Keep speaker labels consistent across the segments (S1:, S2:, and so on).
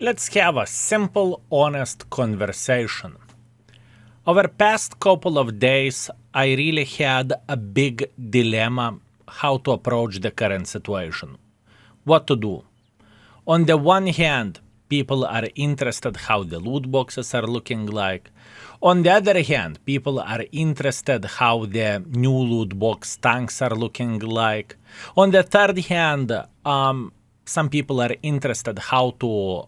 S1: Let's have a simple, honest conversation. Over past couple of days, I really had a big dilemma how to approach the current situation. What to do? On the one hand, people are interested how the loot boxes are looking like. On the other hand, people are interested how the new loot box tanks are looking like. On the third hand, some people are interested how to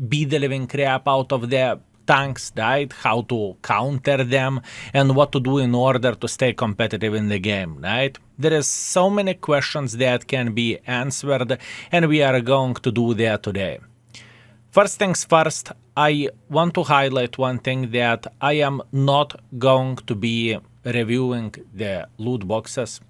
S1: beat the living crap out of the tanks, right? How to counter them and what to do in order to stay competitive in the game, right? There is so many questions that can be answered, and we are going to do that today. First things first, I want to highlight one thing, that I am not going to be reviewing the loot boxes.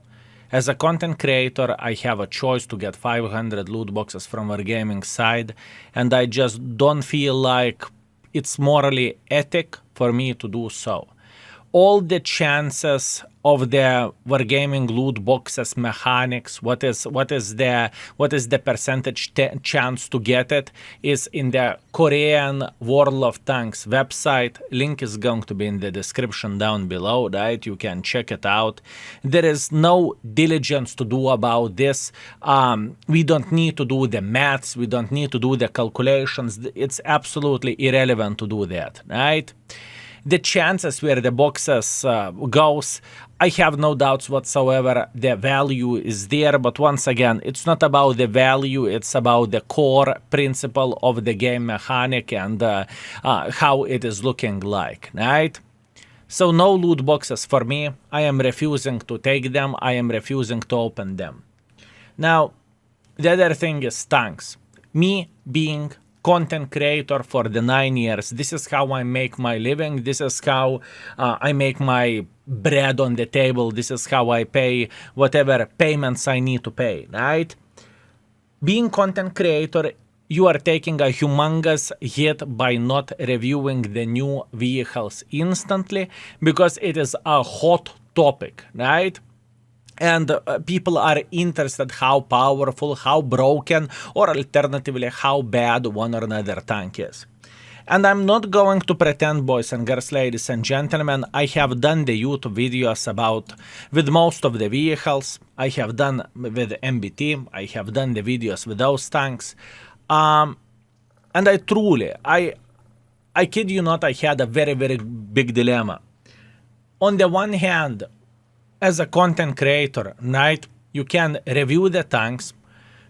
S1: As a content creator, I have a choice to get 500 loot boxes from our gaming side, and I just don't feel like it's morally ethic for me to do so. All the chances of the wargaming loot boxes mechanics, what is the percentage chance to get it, is in the Korean World of Tanks website. Link is going to be in the description down below, right? You can check it out. There is no diligence to do about this. We don't need to do the maths. We don't need to do the calculations. It's absolutely irrelevant to do that, right? The chances where the boxes goes, I have no doubts whatsoever the value is there, but once again, it's not about the value, it's about the core principle of the game mechanic and how it is looking like, right? So no loot boxes for me. I am refusing to take them, I am refusing to open them. Now, the other thing is tanks. Me being content creator for the 9 years. This is how I make my living. This is how I make my bread on the table. This is how I pay whatever payments I need to pay, right? Being content creator, you are taking a humongous hit by not reviewing the new vehicles instantly because it is a hot topic, right? And people are interested how powerful, how broken, or alternatively how bad one or another tank is. And I'm not going to pretend, boys and girls, ladies and gentlemen, I have done the YouTube videos with most of the vehicles. I have done with MBT, I have done the videos with those tanks. And I kid you not, I had a very, very big dilemma. On the one hand, as a content creator, right, you can review the tanks,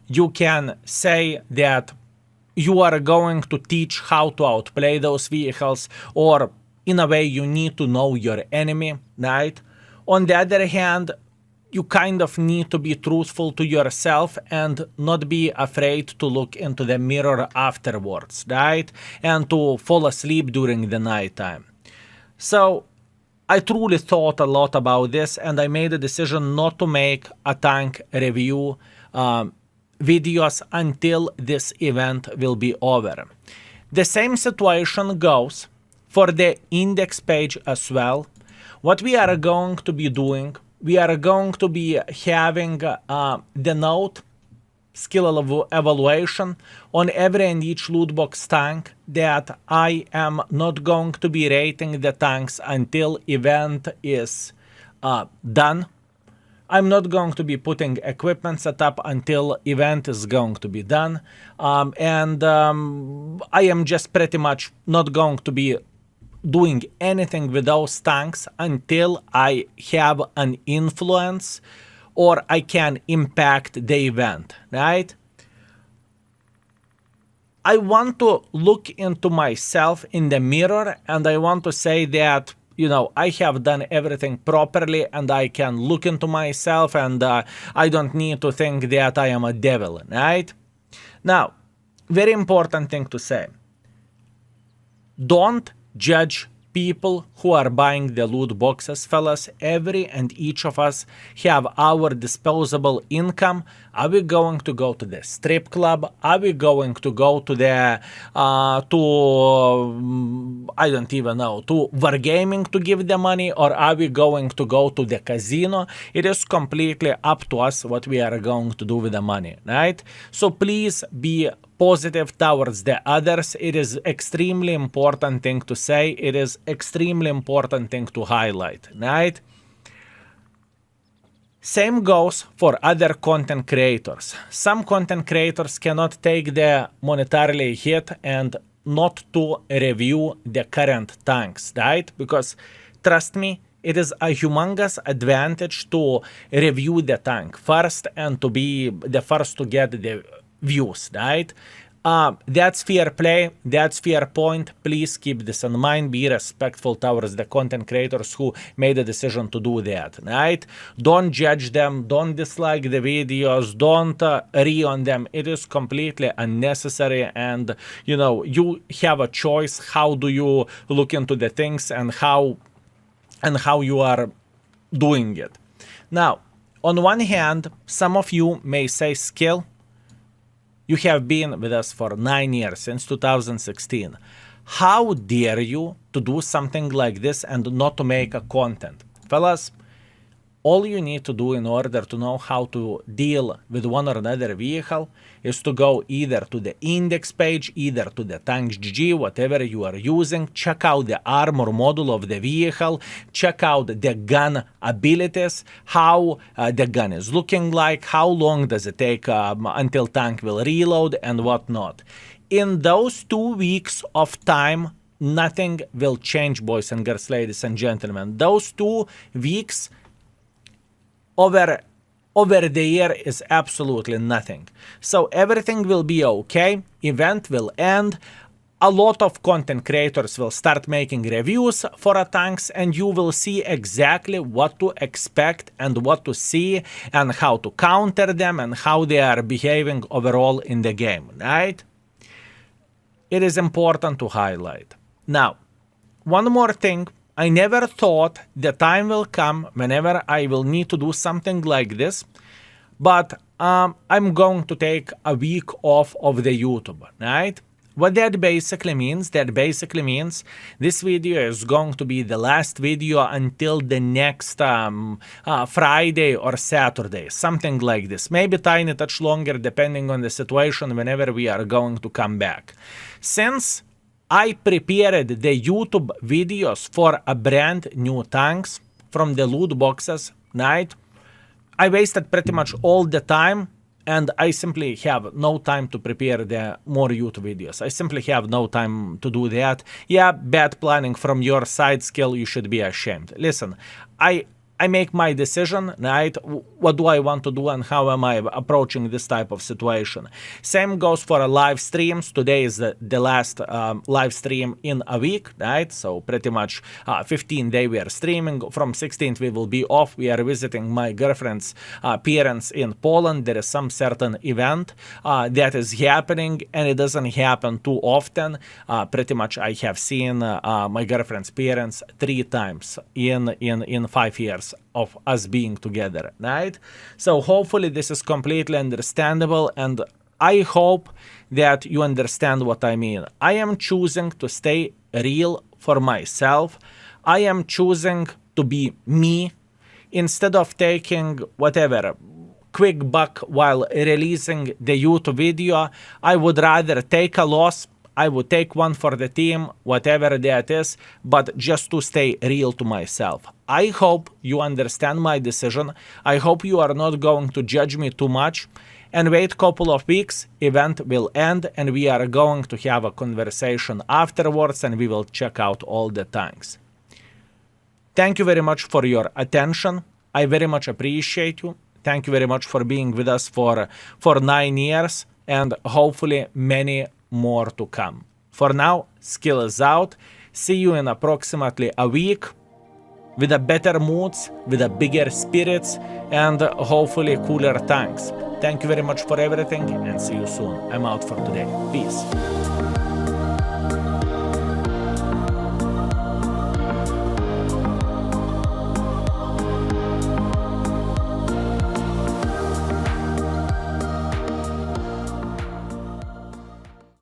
S1: you can say that you are going to teach how to outplay those vehicles, or in a way you need to know your enemy, right? On the other hand, you kind of need to be truthful to yourself and not be afraid to look into the mirror afterwards, right? And to fall asleep during the nighttime. So I truly thought a lot about this, and I made a decision not to make a tank review videos until this event will be over. The same situation goes for the index page as well. What we are going to be doing, we are going to be having the note skill evaluation on every and each loot box tank, that I am not going to be rating the tanks until event is done. I'm not going to be putting equipment setup until event is going to be done. I am just pretty much not going to be doing anything with those tanks until I have an influence or I can impact the event, right? I want to look into myself in the mirror and I want to say that, you know, I have done everything properly and I can look into myself and I don't need to think that I am a devil, right? Now, very important thing to say. Don't judge people who are buying the loot boxes, fellas. Every and each of us have our disposable income. Are we going to go to the strip club? Are we going to go to the I don't even know, to wargaming to give the money, or are we going to go to the casino? It is completely up to us what we are going to do with the money, right? So please be positive towards the others. It is extremely important thing to say. It is extremely important thing to highlight, right? Same goes for other content creators. Some content creators cannot take the monetarily hit and not to review the current tanks, right? Because trust me, it is a humongous advantage to review the tank first and to be the first to get the views, right? That's fair play, that's fair point. Please keep this in mind. Be respectful towards the content creators who made a decision to do that, right? Don't judge them, don't dislike the videos, don't re-on them. It is completely unnecessary, and you have a choice. How do you look into the things and how you are doing it? Now, on one hand, some of you may say, Skill, you have been with us for 9 years, since 2016. How dare you to do something like this and not to make a content? Fellas, all you need to do in order to know how to deal with one or another vehicle is to go either to the index page, either to the tanks.gg, whatever you are using, check out the armor module of the vehicle, check out the gun abilities, how the gun is looking like, how long does it take until tank will reload, and whatnot. In those 2 weeks of time, nothing will change, boys and girls, ladies and gentlemen. Those 2 weeks over the year is absolutely nothing. So everything will be okay. Event will end. A lot of content creators will start making reviews for tanks, and you will see exactly what to expect and what to see and how to counter them and how they are behaving overall in the game, right? It is important to highlight. Now, one more thing. I never thought the time will come whenever I will need to do something like this, but I'm going to take a week off of the YouTube, right? What that basically means, this video is going to be the last video until the next Friday or Saturday, something like this. Maybe tiny touch longer depending on the situation whenever we are going to come back. Since I prepared the YouTube videos for a brand new tanks from the loot boxes, right? I wasted pretty much all the time, and I simply have no time to prepare the more YouTube videos. I simply have no time to do that. Yeah, bad planning from your side, Skill, you should be ashamed. Listen, I make my decision, right? What do I want to do and how am I approaching this type of situation? Same goes for live streams. Today is the last live stream in a week, right? So pretty much 15 days we are streaming. From 16th we will be off. We are visiting my girlfriend's parents in Poland. There is some certain event that is happening, and it doesn't happen too often. Pretty much I have seen my girlfriend's parents 3 times in 5 years of us being together, right? So hopefully this is completely understandable, and I hope that you understand what I mean. I am choosing to stay real for myself. I am choosing to be me instead of taking whatever quick buck while releasing the YouTube video. I would rather take a loss. I would take one for the team, whatever that is, but just to stay real to myself. I hope you understand my decision. I hope you are not going to judge me too much. And wait a couple of weeks, event will end, and we are going to have a conversation afterwards, and we will check out all the tanks. Thank you very much for your attention. I very much appreciate you. Thank you very much for being with us for 9 years, and hopefully many more to come. For now, Skill is out. See you in approximately a week with a better moods, with a bigger spirits, and hopefully cooler tanks. Thank you very much for everything, and see you soon. I'm out for today. Peace.